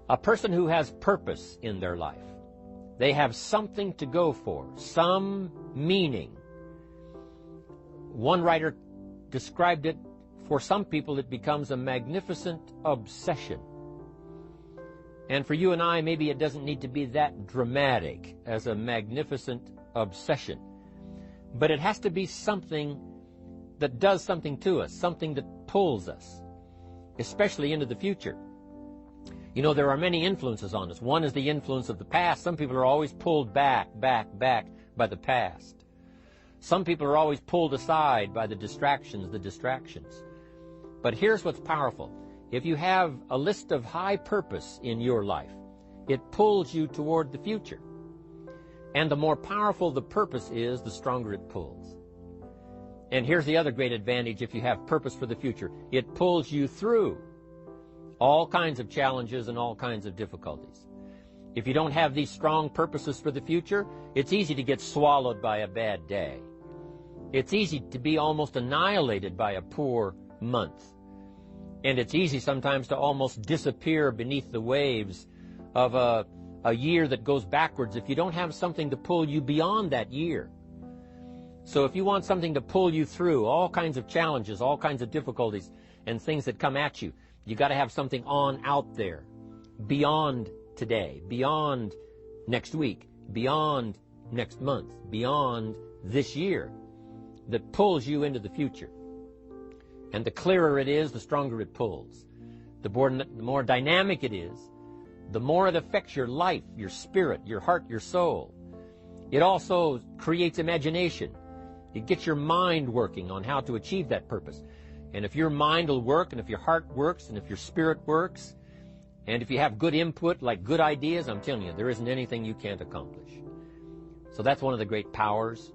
A person who has purpose in their life. They have something to go for, some meaning. One writer described it, for some people it becomes a magnificent obsession. And for you and I, maybe it doesn't need to be that dramatic as a magnificent obsession. But it has to be something that does something to us, something that pulls us, especially into the future. You know, there are many influences on us. One is the influence of the past. Some people are always pulled back by the past. Some people are always pulled aside by the distractions. But here's what's powerful. If you have a list of high purpose in your life, it pulls you toward the future. And the more powerful the purpose is, the stronger it pulls. And here's the other great advantage if you have purpose for the future. It pulls you through all kinds of challenges and all kinds of difficulties. If you don't have these strong purposes for the future, it's easy to get swallowed by a bad day. It's easy to be almost annihilated by a poor month. And it's easy sometimes to almost disappear beneath the waves of a year that goes backwards if you don't have something to pull you beyond that year. So if you want something to pull you through all kinds of challenges, all kinds of difficulties and things that come at you, you got to have something on out there, beyond today, beyond next week, beyond next month, beyond this year, that pulls you into the future. And the clearer it is, the stronger it pulls. The more dynamic it is, the more it affects your life, your spirit, your heart, your soul. It also creates imagination. It gets your mind working on how to achieve that purpose. And if your mind will work, and if your heart works, and if your spirit works, and if you have good input, like good ideas, I'm telling you, there isn't anything you can't accomplish. So that's one of the great powers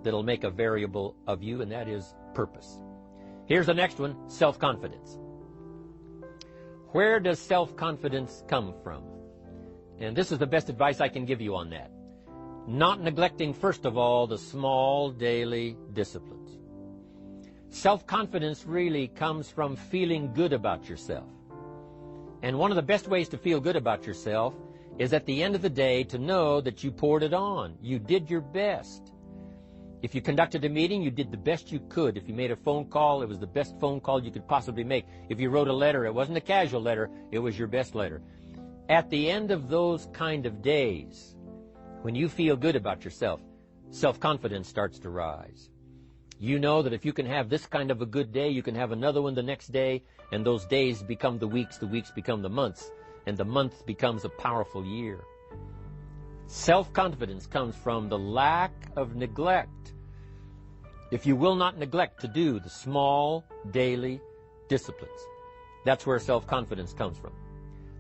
that'll make a variable of you, and that is purpose. Here's the next one, self-confidence. Where does self-confidence come from? And this is the best advice I can give you on that. Not neglecting, first of all, the small daily disciplines. Self-confidence really comes from feeling good about yourself. And one of the best ways to feel good about yourself is at the end of the day to know that you poured it on. You did your best. If you conducted a meeting, you did the best you could. If you made a phone call, it was the best phone call you could possibly make. If you wrote a letter, it wasn't a casual letter, it was your best letter. At the end of those kind of days, when you feel good about yourself, self-confidence starts to rise. You know that if you can have this kind of a good day, you can have another one the next day, and those days become the weeks become the months, and the month becomes a powerful year. Self-confidence comes from the lack of neglect. If you will not neglect to do the small daily disciplines, that's where self-confidence comes from.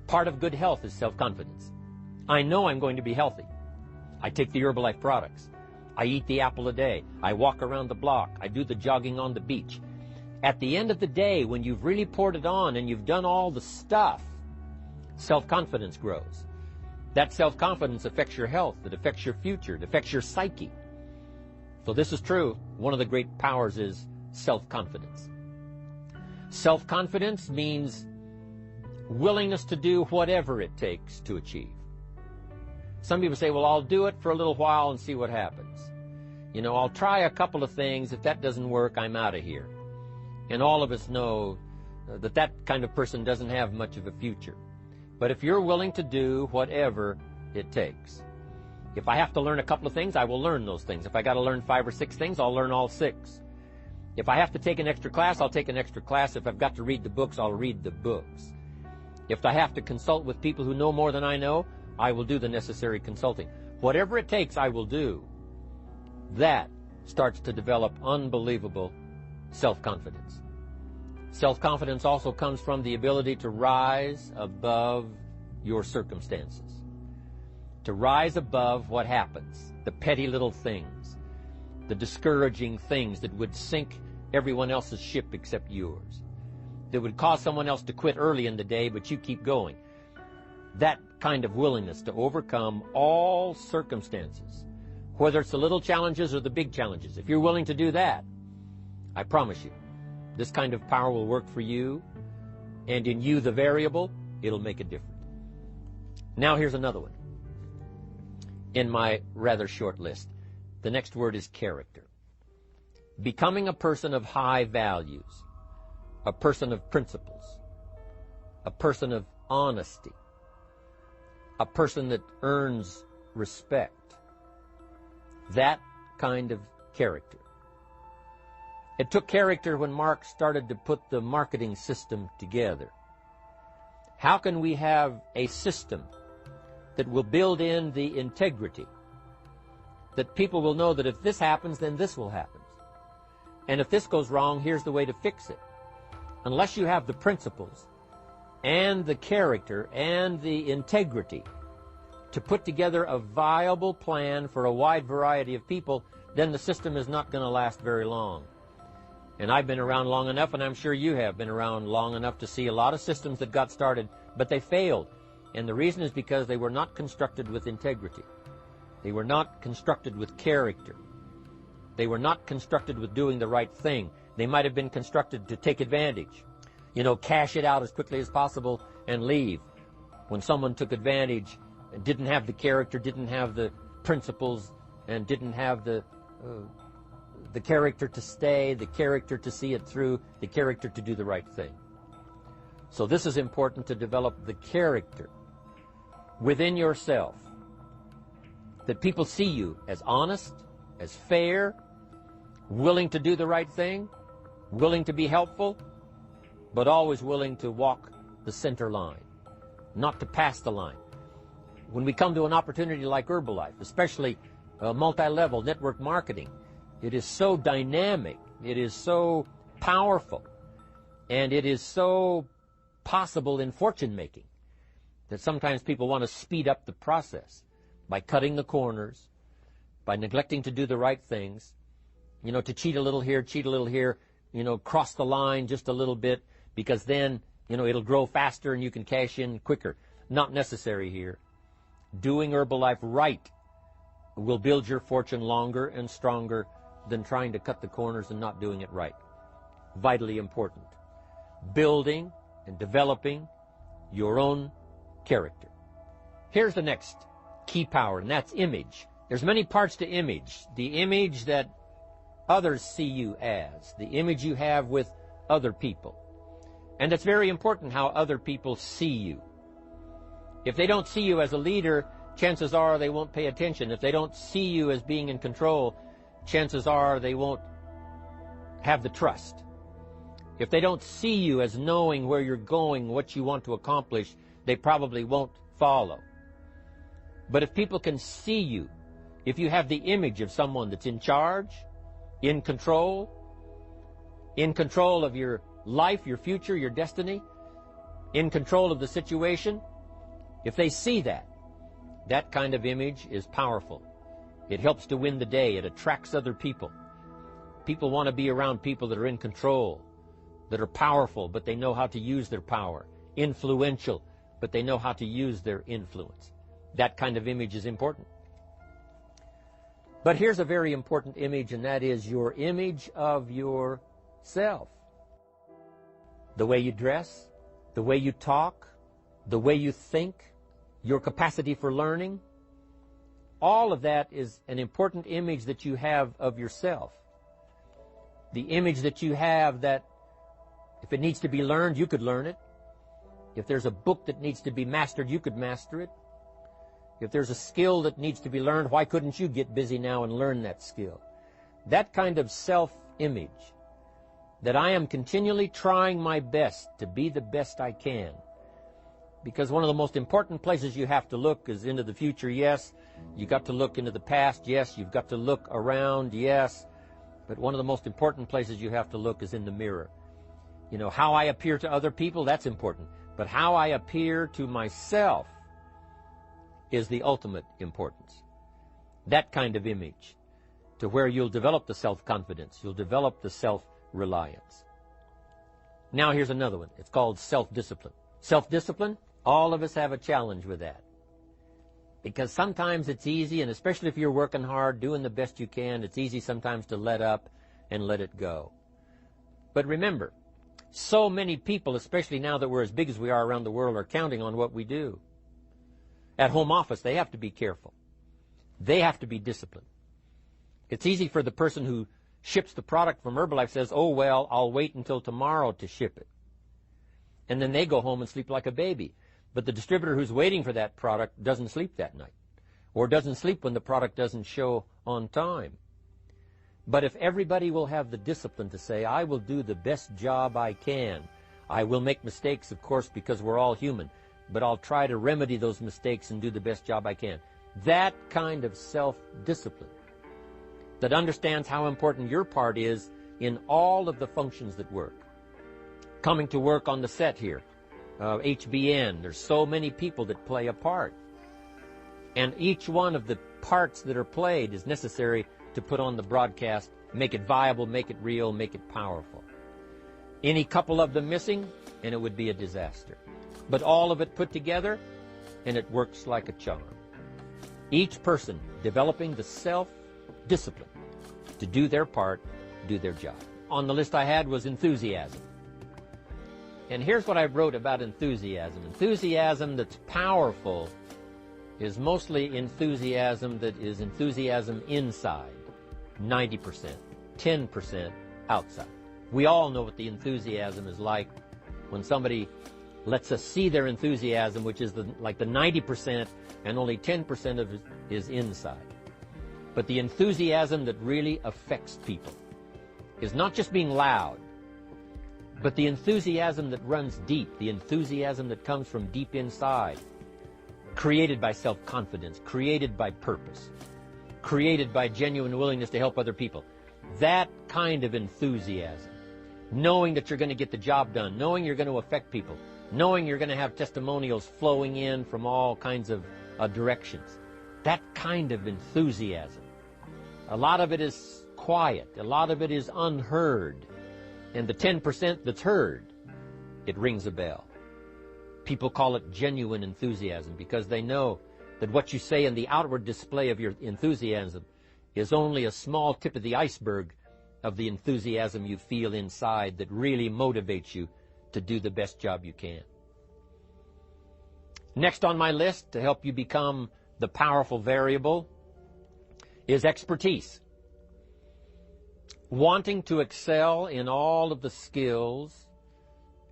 Part of good health is self-confidence. I know I'm going to be healthy. I take the Herbalife products. I eat the apple a day. I walk around the block. I do the jogging on the beach. At the end of the day, when you've really poured it on and you've done all the stuff, self-confidence grows. That self-confidence affects your health. It affects your future. It affects your psyche. So this is true. One of the great powers is self-confidence. Self-confidence means willingness to do whatever it takes to achieve. Some people say, well, I'll do it for a little while and see what happens. You know, I'll try a couple of things. If that doesn't work, I'm out of here. And all of us know that that kind of person doesn't have much of a future. But if you're willing to do whatever it takes, if I have to learn a couple of things, I will learn those things. If I got to learn 5 or 6 things, I'll learn all 6. If I have to take an extra class, I'll take an extra class. If I've got to read the books, I'll read the books. If I have to consult with people who know more than I know, I will do the necessary consulting. Whatever it takes, I will do. That starts to develop unbelievable self-confidence. Self-confidence also comes from the ability to rise above your circumstances. To rise above what happens, the petty little things, the discouraging things that would sink everyone else's ship except yours, that would cause someone else to quit early in the day, but you keep going. That kind of willingness to overcome all circumstances, whether it's the little challenges or the big challenges. If you're willing to do that, I promise you, this kind of power will work for you, and in you, the variable, it'll make a difference. Now here's another one in my rather short list. The next word is character. Becoming a person of high values, a person of principles, a person of honesty, a person that earns respect. That kind of character. It took character when Mark started to put the marketing system together. How can we have a system that will build in the integrity, that people will know that if this happens, then this will happen. And if this goes wrong, here's the way to fix it. Unless you have the principles and the character and the integrity to put together a viable plan for a wide variety of people, then the system is not going to last very long. And I've been around long enough, and I'm sure you have been around long enough to see a lot of systems that got started, but they failed. And the reason is because they were not constructed with integrity. They were not constructed with character. They were not constructed with doing the right thing. They might have been constructed to take advantage. Cash it out as quickly as possible and leave. When someone took advantage and didn't have the character, didn't have the principles, and didn't have the character to stay, the character to see it through, the character to do the right thing. So this is important, to develop the character within yourself, that people see you as honest, as fair, willing to do the right thing, willing to be helpful, but always willing to walk the center line, not to pass the line. When we come to an opportunity like Herbalife, especially multi-level network marketing, it is so dynamic, it is so powerful, and it is so possible in fortune making that sometimes people want to speed up the process by cutting the corners, by neglecting to do the right things, to cheat a little here, cross the line just a little bit, because then, it'll grow faster and you can cash in quicker. Not necessary here. Doing Herbalife right will build your fortune longer and stronger than trying to cut the corners and not doing it right. Vitally important. Building and developing your own character. Here's the next key power, and that's image. There's many parts to image. The image that others see you as, the image you have with other people. And it's very important how other people see you. If they don't see you as a leader, chances are they won't pay attention. If they don't see you as being in control, chances are they won't have the trust. If they don't see you as knowing where you're going, what you want to accomplish, they probably won't follow. But if people can see you, if you have the image of someone that's in charge, in control of your life, your future, your destiny, in control of the situation, if they see that, that kind of image is powerful. It helps to win the day. It attracts other people. People want to be around people that are in control, that are powerful, but they know how to use their power. Influential, but they know how to use their influence. That kind of image is important. But here's a very important image, and that is your image of yourself. The way you dress, the way you talk, the way you think, your capacity for learning, all of that is an important image that you have of yourself. The image that you have that if it needs to be learned, you could learn it. If there's a book that needs to be mastered, you could master it. If there's a skill that needs to be learned, why couldn't you get busy now and learn that skill? That kind of self-image, that I am continually trying my best to be the best I can. Because one of the most important places you have to look is into the future, yes. You've got to look into the past, yes. You've got to look around, yes. But one of the most important places you have to look is in the mirror. How I appear to other people, that's important. But how I appear to myself is the ultimate importance. That kind of image, to where you'll develop the self-confidence, you'll develop the self-reliance. Now here's another one. It's called self-discipline. Self-discipline, all of us have a challenge with that. Because sometimes it's easy, and especially if you're working hard, doing the best you can, it's easy sometimes to let up and let it go. But remember, so many people, especially now that we're as big as we are around the world, are counting on what we do. At home office, they have to be careful. They have to be disciplined. It's easy for the person who ships the product from Herbalife says, oh, well, I'll wait until tomorrow to ship it. And then they go home and sleep like a baby. But the distributor who's waiting for that product doesn't sleep that night, or doesn't sleep when the product doesn't show on time. But if everybody will have the discipline to say, I will do the best job I can. I will make mistakes, of course, because we're all human, but I'll try to remedy those mistakes and do the best job I can. That kind of self-discipline that understands how important your part is in all of the functions that work. Coming to work on the set here, HBN, there's so many people that play a part. And each one of the parts that are played is necessary to put on the broadcast, make it viable, make it real, make it powerful. Any couple of them missing, and it would be a disaster. But all of it put together, and it works like a charm. Each person developing the self-discipline to do their part, do their job. On the list I had was enthusiasm. And here's what I wrote about enthusiasm. Enthusiasm that's powerful is mostly enthusiasm that is enthusiasm inside, 90%, 10% outside. We all know what the enthusiasm is like when somebody lets us see their enthusiasm, which is like the 90%, and only 10% of it is inside. But the enthusiasm that really affects people is not just being loud, but the enthusiasm that runs deep, the enthusiasm that comes from deep inside, created by self-confidence, created by purpose, created by genuine willingness to help other people. That kind of enthusiasm, knowing that you're going to get the job done, knowing you're going to affect people, knowing you're going to have testimonials flowing in from all kinds of directions. That kind of enthusiasm. A lot of it is quiet. A lot of it is unheard. And the 10% that's heard, it rings a bell. People call it genuine enthusiasm because they know that what you say in the outward display of your enthusiasm is only a small tip of the iceberg of the enthusiasm you feel inside that really motivates you to do the best job you can. Next on my list to help you become the powerful variable is expertise. Wanting to excel in all of the skills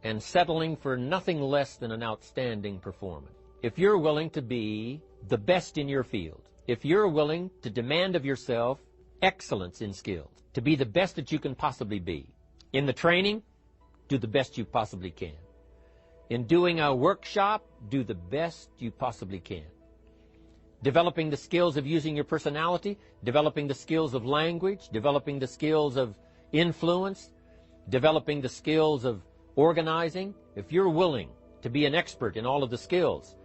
and settling for nothing less than an outstanding performance. If you're willing to be the best in your field, if you're willing to demand of yourself excellence in skills, to be the best that you can possibly be. In the training, do the best you possibly can. In doing a workshop, do the best you possibly can. Developing the skills of using your personality, developing the skills of language, developing the skills of influence, developing the skills of organizing. If you're willing to be an expert in all of the skills,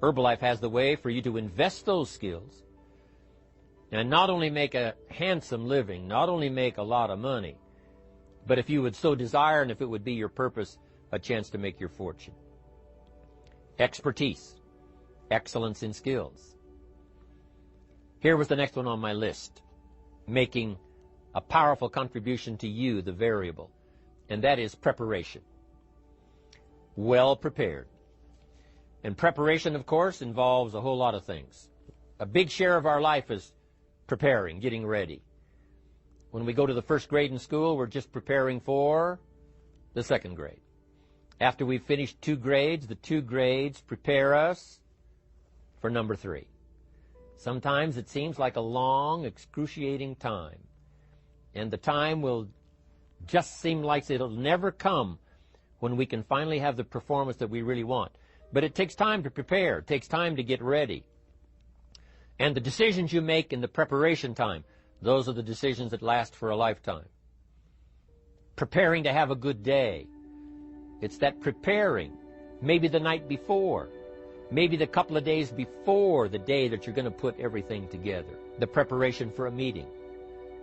Herbalife has the way for you to invest those skills and not only make a handsome living, not only make a lot of money, but if you would so desire and if it would be your purpose, a chance to make your fortune. Expertise, excellence in skills. Here was the next one on my list, making a powerful contribution to you, the variable, and that is preparation. Well prepared. And preparation, of course, involves a whole lot of things. A big share of our life is preparing, getting ready. When we go to the first grade in school, we're just preparing for the second grade. After we've finished 2 grades, the 2 grades prepare us for number 3. Sometimes it seems like a long, excruciating time. And the time will just seem like it'll never come when we can finally have the performance that we really want. But it takes time to prepare. It takes time to get ready. And the decisions you make in the preparation time, those are the decisions that last for a lifetime. Preparing to have a good day. It's that preparing, maybe the night before, maybe the couple of days before the day that you're going to put everything together. The preparation for a meeting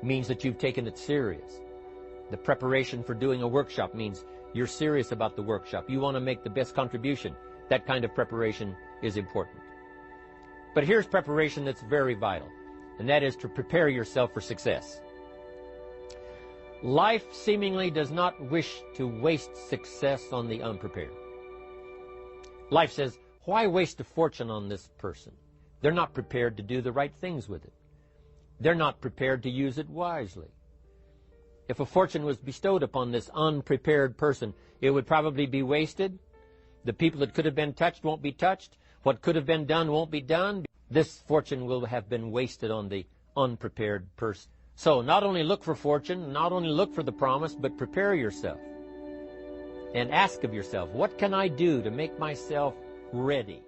means that you've taken it serious. The preparation for doing a workshop means you're serious about the workshop. You want to make the best contribution. That kind of preparation is important. But here's preparation that's very vital, and that is to prepare yourself for success. Life seemingly does not wish to waste success on the unprepared. Life says, Why waste a fortune on this person? They're not prepared to do the right things with it. They're not prepared to use it wisely. If a fortune was bestowed upon this unprepared person, it would probably be wasted. The people that could have been touched won't be touched. What could have been done won't be done. This fortune will have been wasted on the unprepared person. So not only look for fortune, not only look for the promise, but prepare yourself. And ask of yourself, what can I do to make myself ready?